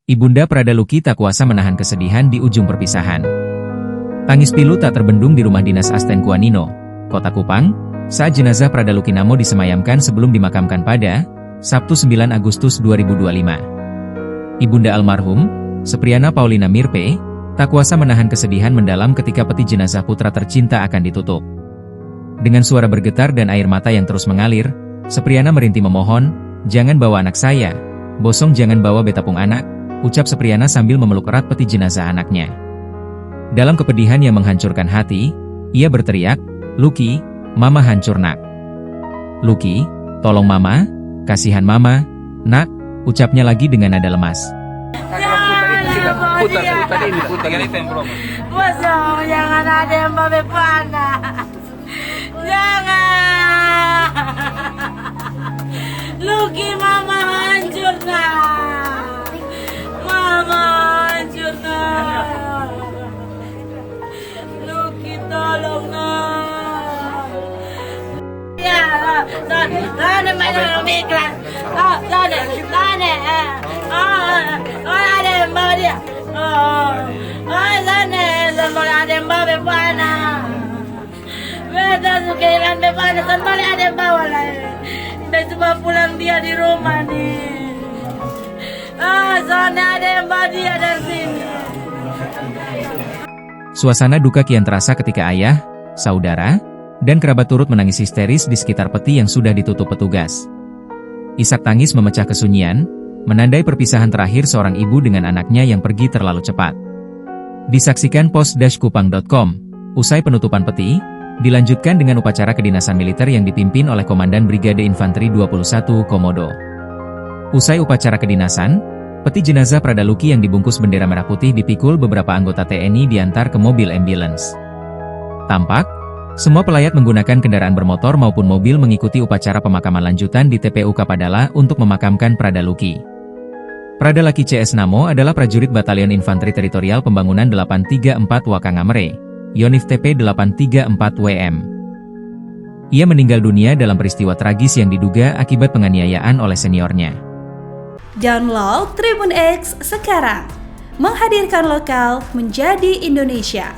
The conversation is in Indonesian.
Ibunda Prada Luki tak kuasa menahan kesedihan di ujung perpisahan. Tangis pilu tak terbendung di rumah dinas Asten Kuanino, Kota Kupang, saat jenazah Prada Luki Namo disemayamkan sebelum dimakamkan pada Sabtu 9 Agustus 2025. Ibunda almarhum, Sepriana Paulina Mirpe, tak kuasa menahan kesedihan mendalam ketika peti jenazah putra tercinta akan ditutup. Dengan suara bergetar dan air mata yang terus mengalir, Sepriana merintih memohon, "Jangan bawa anak saya, Bosong jangan bawa betapung anak," ucap Sepriana sambil memeluk erat peti jenazah anaknya. Dalam kepedihan yang menghancurkan hati, ia berteriak, "Luki, Mama hancur nak. Luki, tolong Mama, kasihan Mama, nak," ucapnya lagi dengan nada lemas. Bosong, jangan ada yang bawa panas. Jangan. Luki, Mama hancur nak. Mama hancur nak. Luki, tolong nak. Ya, sana mana mikir? Sana, ada yang bawa dia. Sana ada yang bawa panas. Beda kehilangan bepana, sana ada yang bawa lah. Coba pulang dia di rumah nih. Sana ada yang bawa dia dari sini. Suasana duka kian terasa ketika ayah, saudara, dan kerabat turut menangis histeris di sekitar peti yang sudah ditutup petugas. Isak tangis memecah kesunyian, menandai perpisahan terakhir seorang ibu dengan anaknya yang pergi terlalu cepat. Disaksikan pos-kupang.com, usai penutupan peti, dilanjutkan dengan upacara kedinasan militer yang dipimpin oleh Komandan Brigade Infanteri 21 Komodo. Usai upacara kedinasan, peti jenazah Prada Luki yang dibungkus bendera merah putih dipikul beberapa anggota TNI diantar ke mobil ambulans. Tampak, semua pelayat menggunakan kendaraan bermotor maupun mobil mengikuti upacara pemakaman lanjutan di TPU Kapadala untuk memakamkan Prada Luki. Prada Luki CS Namo adalah prajurit Batalion Infanteri Teritorial Pembangunan 834 Wakangamere, Yonif TP 834 WM. Ia meninggal dunia dalam peristiwa tragis yang diduga akibat penganiayaan oleh seniornya. Download Tribun X sekarang, menghadirkan lokal menjadi Indonesia.